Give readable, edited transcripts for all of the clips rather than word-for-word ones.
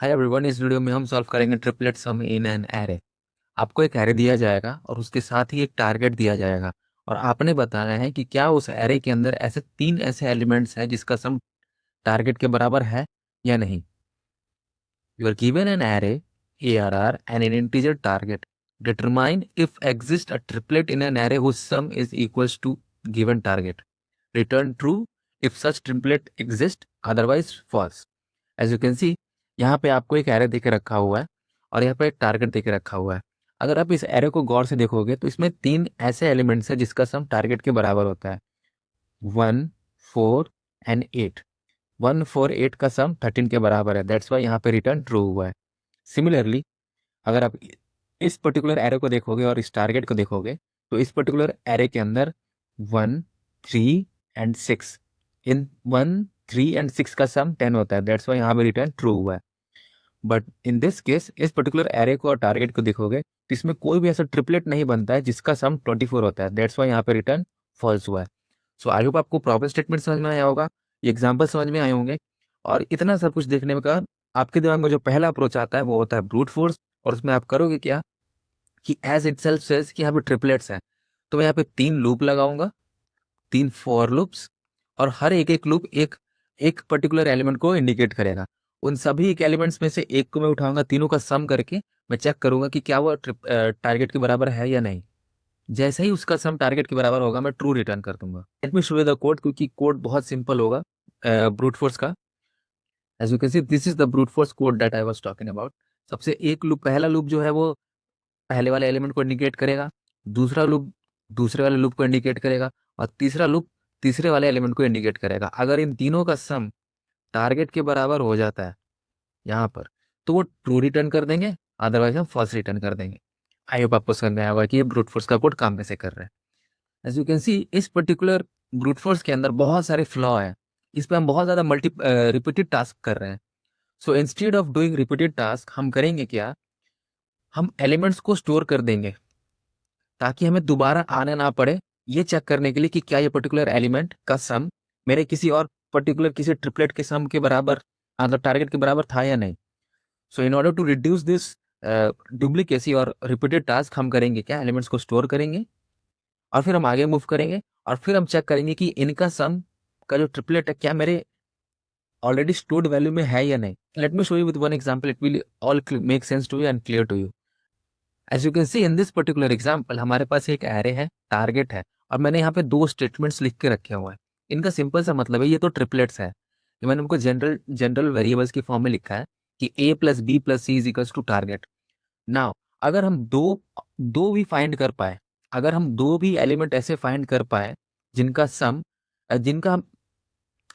Hi everyone, इस video में हम सॉल्व करेंगे triplet sum in an array. आपको एक एरे दिया जाएगा और उसके साथ ही एक टारगेट दिया जाएगा और आपने बताना है कि क्या उस एरे के अंदर ऐसे तीन ऐसे एलिमेंट्स हैं जिसका सम टारगेट के बराबर है या नहीं। You are given an array ARR and an integer target. Determine if exist a triplet in an array whose sum is equals to given target. Return true if such triplet exists, otherwise false. As you can see, यहाँ पे आपको एक array देके रखा हुआ है और यहाँ पे एक टारगेट देके रखा हुआ है। अगर आप इस एरे को गौर से देखोगे तो इसमें तीन ऐसे एलिमेंट्स हैं जिसका सम टारगेट के बराबर होता है, 1, 4 एंड 8। 1, 4, 8 का सम 13 के बराबर है, दैट्स वाई यहाँ पे रिटर्न ट्रू हुआ है। सिमिलरली अगर आप इस पर्टिकुलर एरे को देखोगे और इस टारगेट को देखोगे तो इस पर्टिकुलर एरे के अंदर 1, 3 एंड 6, इन 1, 3 एंड 6 का सम 10 होता है, दैट्स वाई यहाँ पे रिटर्न ट्रू हुआ है। बट इन दिस केस इस पर्टिकुलर एरे को और टारगेट को देखोगे तो इसमें कोई भी ऐसा ट्रिपलेट नहीं बनता है जिसका सम 24 होता है, दैट्स वाई यहाँ पे रिटर्न फॉल्स हुआ है। सो आई होप आपको प्रॉपर स्टेटमेंट समझ में आया होगा, एग्जाम्पल समझ में आए होंगे और इतना सब कुछ देखने का आपके दिमाग में जो पहला अप्रोच आता है वो होता है ब्रूट फोर्स। और उसमें आप करोगे क्या कि एज इट सेल्फ सेज कि यहाँ पे ट्रिपलेट्स हैं, तो मैं यहाँ पे 3 लूप लगाऊंगा, 3 फॉर लूप्स, और हर एक एक लूप एक एक पर्टिकुलर एलिमेंट को इंडिकेट करेगा। उन सभी एक एलिमेंट्स में से एक को मैं उठाऊंगा, तीनों का सम करके मैं चेक करूंगा कि क्या वो टारगेट के बराबर है या नहीं। जैसे ही उसका सम टारगेट के बराबर होगा मैं ट्रू रिटर्न कर दूंगा। Let me show you the code, क्योंकि कोड बहुत सिंपल होगा ब्रूट फोर्स का। As you can see this is the brute force code that I was talking about. सबसे एक लूप, पहला लूप जो है वो पहले वाले एलिमेंट को इंडिकेट करेगा, दूसरा लूप दूसरे वाले लूप को इंडिकेट करेगा और तीसरा लूप तीसरे वाले एलिमेंट को इंडिकेट करेगा। अगर इन तीनों का सम टारगेट के बराबर हो जाता है यहाँ पर तो वो ट्रू रिटर्न कर देंगे, अदरवाइज हम फॉल्स रिटर्न कर देंगे। आई होप आपको समझ में आया होगा कि ये ब्रूट फोर्स का कोड काम कैसे कर रहा है। एज यू कैन सी इस पर्टिकुलर ब्रूट फोर्स के अंदर बहुत सारे फ्लॉ है, इस पे हम बहुत ज्यादा रिपीटेड टास्क कर रहे हैं। So instead of doing repeated task हम करेंगे क्या, हम एलिमेंट्स को स्टोर कर देंगे ताकि हमें दोबारा आना ना पड़े ये चेक करने के लिए कि क्या ये पर्टिकुलर एलिमेंट का सम मेरे किसी और पर्टिकुलर किसी ट्रिपलेट के सम के बराबर, मतलब टारगेट के बराबर था या नहीं। So in order to reduce this duplicacy और रिपीटेड टास्क हम करेंगे क्या, एलिमेंट्स को स्टोर करेंगे और फिर हम आगे मूव करेंगे और फिर हम चेक करेंगे कि इनका सम का जो ट्रिपलेट है क्या मेरे ऑलरेडी स्टोर्ड वैल्यू में है या नहीं। Let me show you with one example, it will all make sense to you and clear to you. As you can see in this particular example हमारे पास एक एरे है, टारगेट है और मैंने यहाँ पे दो स्टेटमेंट्स लिख के रखे हुए हैं। इनका सिंपल सा मतलब है, ये तो ट्रिपलेट्स है, ये मैंने उनको जनरल जनरल वेरिएबल्स की फॉर्म में लिखा है कि a+b+c is equals to target. Now अगर हम दो दो भी फाइंड कर पाए, अगर हम दो भी एलिमेंट ऐसे फाइंड कर पाए जिनका सम जिनका हम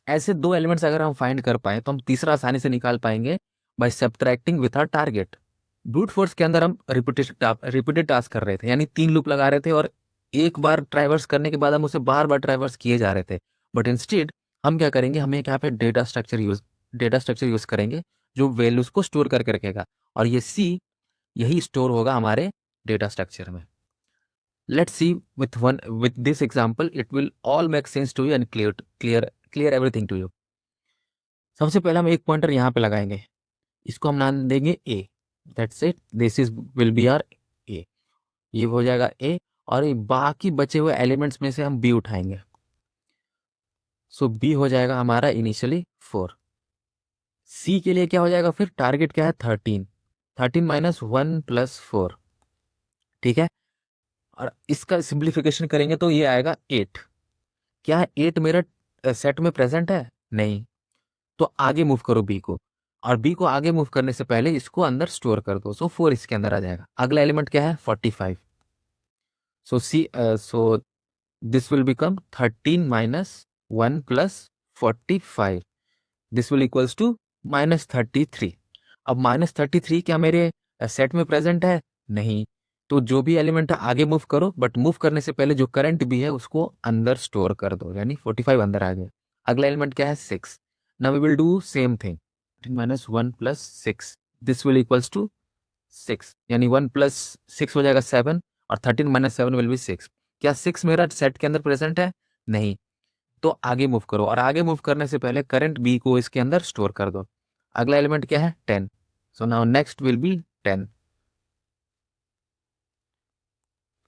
ऐसे दो एलिमेंट्स अगर हम फाइंड कर पाए तो हम तीसरा आसानी से निकाल पाएंगे by subtracting with our target. Brute force के अंदर हम रिपीटेड टास्क कर रहे थे, यानी 3 लूप लगा रहे थे और एक बार ट्राइवर्स करने के बाद हम उसे बार बार ट्राइवर्स किए जा रहे थे। बट इंस्टेड हम क्या करेंगे, हम एक यहाँ पे डेटा स्ट्रक्चर यूज करेंगे जो वैल्यूज को स्टोर करके रखेगा और ये सी यही स्टोर होगा हमारे डेटा स्ट्रक्चर में। Let's see with this example, it will all make sense to you and clear everything to you. सबसे पहले हम एक पॉइंटर यहाँ पे लगाएंगे, इसको हम नाम देंगे A. That's it, this is will be R A, ये हो जाएगा ए और ये बाकी बचे हुए एलिमेंट्स में से हम बी उठाएंगे। सो बी हो जाएगा हमारा इनिशियली 4। सी के लिए क्या हो जाएगा, फिर टारगेट क्या है 13, 13 माइनस 1 प्लस 4, ठीक है। और इसका सिंप्लीफिकेशन करेंगे तो ये आएगा 8। क्या है 8 मेरा सेट में प्रेजेंट है, नहीं, तो आगे मूव करो बी को और बी को आगे मूव करने से पहले इसको अंदर स्टोर कर दो। सो 4 इसके अंदर आ जाएगा। अगला एलिमेंट क्या है 45। So this will become 13 minus 1 plus 45, this will equals to -33। अब -33 क्या मेरे सेट में प्रेजेंट है, नहीं, तो जो भी एलिमेंट है आगे मूव करो, बट मूव करने से पहले जो करंट भी है उसको अंदर स्टोर कर दो, यानी 45 अंदर आ गया। अगला एलिमेंट क्या है 6। Now we will do same thing, -1 plus 6, this will equals to 6, यानी 1 प्लस 6 हो जाएगा 7 और 13 माइनस 7 विल बी 6। क्या 6 मेरा सेट के अंदर प्रेजेंट है, नहीं, तो आगे मूव करो और आगे मूव करने से पहले करंट बी को इसके अंदर स्टोर कर दो। अगला एलिमेंट क्या है 10, so now next will be 10,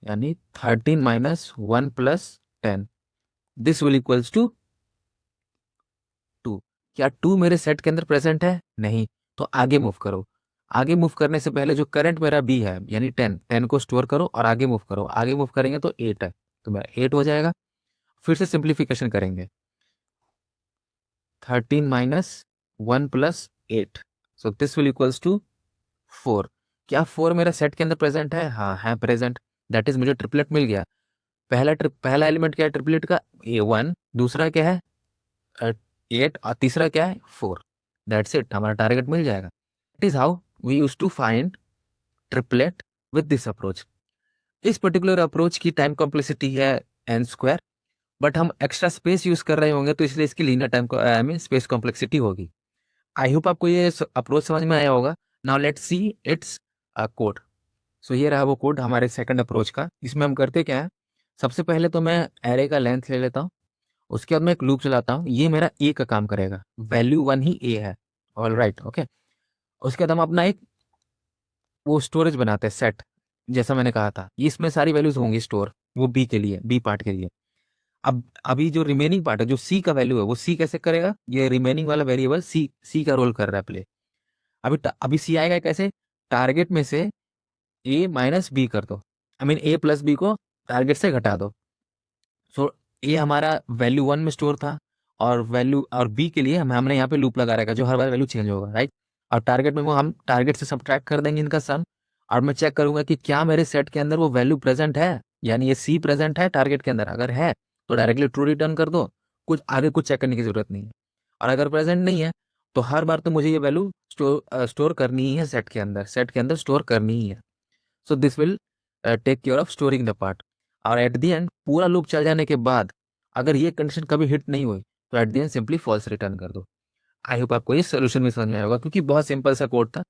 यानी 13 minus 1 plus 10, this will equals to 2। क्या 2 मेरे सेट के अंदर प्रेजेंट है? नहीं। तो आगे मूव करो। आगे मूव करने से पहले जो करंट मेरा बी है यानी 10 को स्टोर करो और आगे मूव करो। आगे मूव करेंगे तो 8 है, तो मेरा 8 हो जाएगा। फिर से सिंप्लीफिकेशन करेंगे, 13 minus 1 plus 8, so this will equals to 4। क्या 4 मेरा सेट के अंदर प्रेजेंट है? हाँ है प्रेजेंट। दैट इज मुझे ट्रिपलेट मिल गया। पहला एलिमेंट क्या है ट्रिपलेट का? A1, दूसरा क्या है 8, और तीसरा क्या है 4। दैट्स इट, हमारा टारगेट मिल जाएगा। It is how we use to find triplet with this approach. इस पर्टिकुलर अप्रोच की टाइम कॉम्प्लेक्सिटी है n², बट हम एक्स्ट्रा स्पेस यूज कर रहे होंगे तो इसलिए इसकी linear time I mean space complexity होगी। आई होप आपको ये अप्रोच समझ में आया होगा। Now let's see it's code. So ये रहा वो कोड हमारे सेकंड अप्रोच का। इसमें हम करते क्या है, सबसे पहले तो मैं एरे का लेंथ ले लेता हूँ, उसके बाद मैं एक लूप चलाता हूँ। ये मेरा ए का काम करेगा, वैल्यू 1 ही ए है। All right, okay. उसके बाद हम अपना एक वो स्टोरेज बनाते हैं सेट, जैसा मैंने कहा था। ये इसमें सारी वैल्यूज होंगी स्टोर, वो बी के लिए, बी पार्ट के लिए। अब अभी जो रिमेनिंग पार्ट है, जो सी का वैल्यू है, वो सी कैसे करेगा? ये रिमेनिंग वाला वेरिएबल सी का रोल कर रहा है प्ले। अभी सी आएगा कैसे? टारगेट में से ए माइनस बी कर दो, I mean A plus B को टारगेट से घटा दो। सो ए हमारा वैल्यू 1 में स्टोर था, और वैल्यू और बी के लिए हमने यहाँ पे लूप लगा रखा है जो हर बार वैल्यू चेंज होगा, राइट। और टारगेट में वो हम टारगेट से सब्ट्रैक्ट कर देंगे इनका सम, और मैं चेक करूंगा कि क्या मेरे सेट के अंदर वो वैल्यू प्रेजेंट है, यानी ये सी प्रेजेंट है टारगेट के अंदर। अगर है तो डायरेक्टली ट्रू रिटर्न कर दो, कुछ आगे कुछ चेक करने की जरूरत नहीं है। और अगर प्रेजेंट नहीं है तो हर बार तो मुझे ये वैल्यू स्टोर करनी ही है सेट के अंदर स्टोर करनी ही है। So this will take care of storing the part. और एट द एंड पूरा लूप चल जाने के बाद अगर ये कंडीशन कभी हिट नहीं हुई तो at the end simply false return कर दो। आई होप आपको ये सोल्यूशन भी समझ में आया होगा, क्योंकि बहुत सिंपल सा कोड था।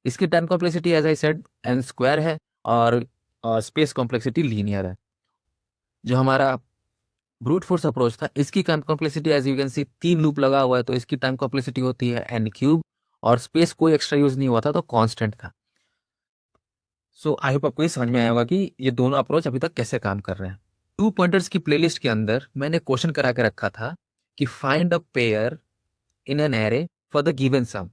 इसकी time complexity as I said n² है, और स्पेस कॉम्प्लेक्सिटी लीनियर है। जो हमारा ब्रूट फोर्स अप्रोच था, इसकी time complexity as you can see 3 loop लगा हुआ है, तो इसकी टाइम कॉम्प्लेक्सिटी होती है n³, और स्पेस कोई एक्स्ट्रा यूज नहीं हुआ था तो कांस्टेंट था। सो आई होप आपको ये समझ में आया होगा कि ये दोनों अप्रोच अभी तक कैसे काम कर रहे हैं। 2 पॉइंटर्स की प्लेलिस्ट के अंदर मैंने क्वेश्चन करा के रखा था कि find a pair in an array for the given sum.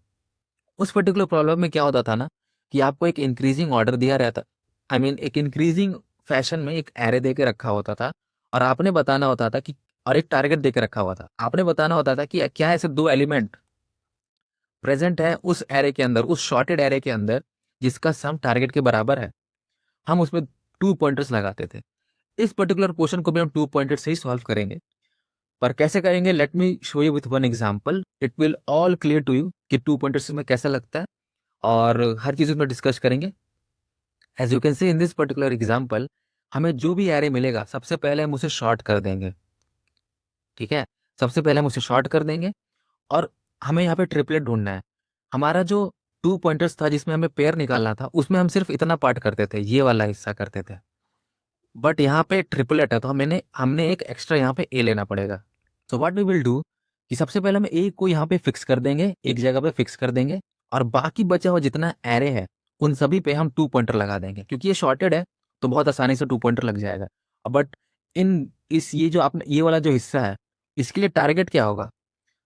उस पर्टिकुलर प्रॉब्लम में क्या होता था ना, कि आपको एक इंक्रीजिंग ऑर्डर दिया रहता, आई मीन एक इंक्रीजिंग फैशन में एक एरे दे के रखा होता था, और आपने बताना होता था कि, और एक टारगेट दे के रखा हुआ था, आपने बताना होता था कि क्या ऐसे 2 एलिमेंट प्रेजेंट है उस एरे के अंदर, उस शॉर्टेड एरे के अंदर, जिसका सम टारगेट के बराबर है। हम उसमें 2 पॉइंटर्स लगाते थे। इस पर्टिकुलर क्वेश्चन को भी हम 2 पॉइंटर से ही सॉल्व करेंगे, पर कैसे करेंगे, let me show you with one example. It will all clear to you कि 2 पॉइंटर्स में कैसा लगता है, और हर चीज में डिस्कस करेंगे। As you can see in this particular example, हमें जो भी एरे मिलेगा सबसे पहले हम उसे शॉर्ट कर देंगे। ठीक है, सबसे पहले हम उसे शॉर्ट कर देंगे, और हमें यहाँ पे ट्रिपलेट ढूंढना है। हमारा जो 2 पॉइंटर्स था जिसमें हमें पेयर निकालना था, उसमें हम सिर्फ इतना पार्ट करते थे, ये वाला हिस्सा करते थे। बट यहाँ पे ट्रिपलेट है तो हमने एक एक्स्ट्रा यहाँ पे ए लेना पड़ेगा। So what we will do, कि सबसे पहले हम ए को यहाँ पे फिक्स कर देंगे, एक जगह पे फिक्स कर देंगे, और बाकी बचा हुआ जितना एरे है उन सभी पे हम 2 पॉइंटर लगा देंगे, क्योंकि ये शॉर्टेड है तो बहुत आसानी से 2 पॉइंटर लग जाएगा। बट इन इस ये जो आपने ये वाला जो हिस्सा है, इसके लिए टारगेट क्या होगा?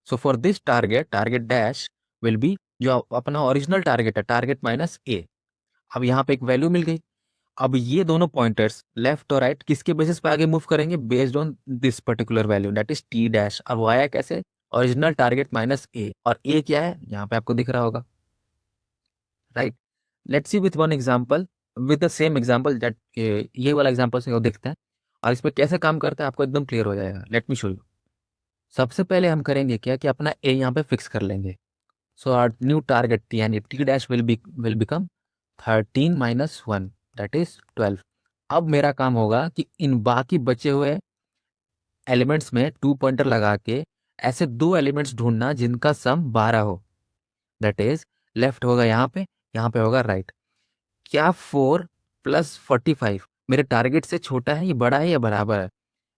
So for this target dash will be, जो अपना ओरिजिनल टारगेट है, टारगेट माइनस ए। अब यहाँ पे एक वैल्यू मिल गई। अब ये दोनों पॉइंटर्स लेफ्ट और राइट किसके बेसिस पे आगे मूव करेंगे? Based on this particular value, that is T dash. अब वो आया कैसे? ओरिजिनल टारगेट माइनस ए, और ए क्या है यहाँ पे आपको दिख रहा होगा, right. Let's see with one example, with the same example that, ये वाला एग्जांपल से वो दिखता है, और इसमें कैसे काम करता है आपको एकदम क्लियर हो जाएगा। Late me show you. सबसे पहले हम करेंगे क्या, कि अपना ए यहाँ पे फिक्स कर लेंगे। सो आवर न्यू टारगेट यानी T dash will become 13 minus 1, that is 12। अब मेरा काम होगा कि इन बाकी बचे हुए एलिमेंट्स में 2 पॉइंटर लगा के ऐसे 2 एलिमेंट्स ढूंढना जिनका सम 12 हो। दैट इज लेफ्ट होगा यहाँ पे होगा राइट। क्या 4 प्लस 45 मेरे टारगेट से छोटा है, ये बड़ा है या बराबर है?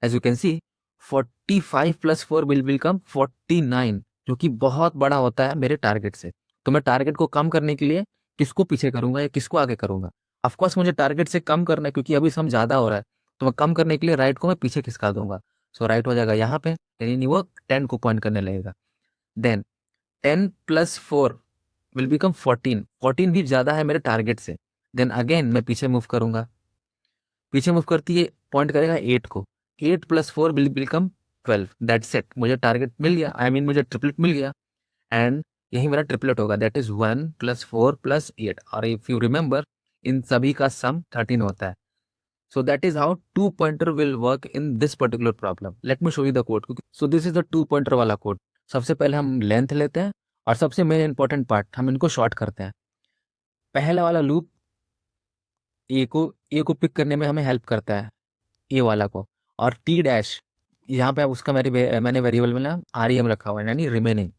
As you can see 45 plus 4 will become 49, जो कि बहुत बड़ा होता है मेरे टारगेट से। तो मैं टारगेट को कम करने के लिए किसको पीछे करूंगा या किसको आगे करूंगा। ऑफकोर्स मुझे टारगेट से कम करना है, क्योंकि अभी सम ज़्यादा हो रहा है, तो मैं कम करने के लिए राइट को मैं पीछे खिसका दूंगा। सो राइट हो जाएगा यहाँ पे, यानी वो 10 को पॉइंट करने लगेगा। देन 10 प्लस 4 विल बिकम 14, 14 भी ज़्यादा है मेरे टारगेट से। देन अगेन मैं पीछे मूव करूंगा, पीछे मूव करती है पॉइंट करेगा 8 को, 8 plus 4 will become 12, that's it, मुझे टारगेट मिल गया, आई मीन मुझे ट्रिपलेट मिल गया। एंड यही मेरा ट्रिपलेट होगा, दैट इज 1 प्लस 4 प्लस 8, और इफ यू रिमेंबर इन सभी का सम 13 होता है। So that is how two pointer will work in this particular problem. Let me show you the code. So this is the two pointer वाला code. सबसे पहले हम length लेते हैं, और सबसे मेन इंपॉर्टेंट पार्ट, हम इनको शॉर्ट करते हैं। पहला वाला लूप ए को पिक करने में हमें हेल्प करता है, ए वाला को। और टी डैश यहाँ पे उसका मैंने वेरिएबल में ना आर रखा हुआ है, यानी रिमेनिंग।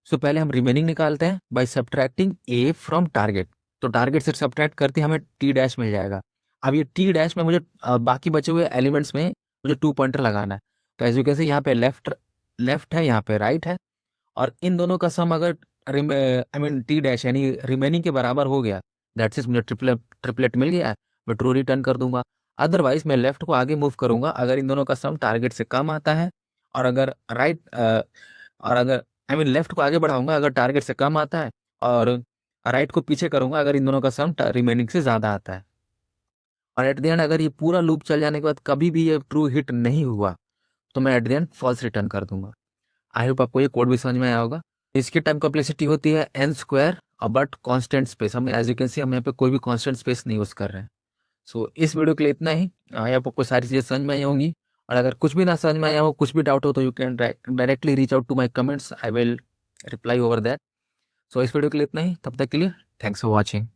सो पहले हम रिमेनिंग निकालते हैं by subtracting A from target. तो टारगेट से सब्ट्रैक्ट करते हमें टी डैश मिल जाएगा। अब ये टी डैश में मुझे बाकी बचे हुए एलिमेंट्स में मुझे टू पॉइंटर लगाना है। तो एज यू कैन सी यहाँ पे लेफ्ट लेफ्ट है, यहाँ पे राइट है, और इन दोनों का सम अगर आई मीन टी डैश यानी रिमेनिंग के बराबर हो गया, दैट्स इज मुझे ट्रिपलेट मिल गया है, मैं ट्रू रिटर्न कर दूंगा। अदरवाइज मैं लेफ्ट को आगे मूव करूंगा अगर इन दोनों का सम टारगेट से कम आता है, और अगर राइट और अगर आई मीन लेफ्ट को आगे बढ़ाऊंगा अगर टारगेट से कम आता है, और राइट को पीछे करूंगा अगर इन दोनों का सम रिमेनिंग से ज़्यादा आता है। और एट द एंड अगर ये पूरा लूप चल जाने के बाद कभी भी ये ट्रू हिट नहीं हुआ, तो मैं at the end false return कर दूंगा। आई होप आपको ये कोड भी समझ में आया होगा। इसकी टाइम कॉम्प्लेक्सिटी होती है n square, but constant space, हम एज यू कैन सी हम यहाँ पे कोई भी कांस्टेंट स्पेस नहीं यूज़ कर रहे हैं। सो इस वीडियो के लिए इतना ही। आई होप आपको सारी चीज़ें समझ में आई होंगी, और अगर कुछ भी ना समझ में आया हो, कुछ भी डाउट हो, तो you can directly reach out to my comments, I will reply over that. So इस वीडियो के लिए इतना ही, तब तक के लिए थैंक्स फॉर वॉचिंग।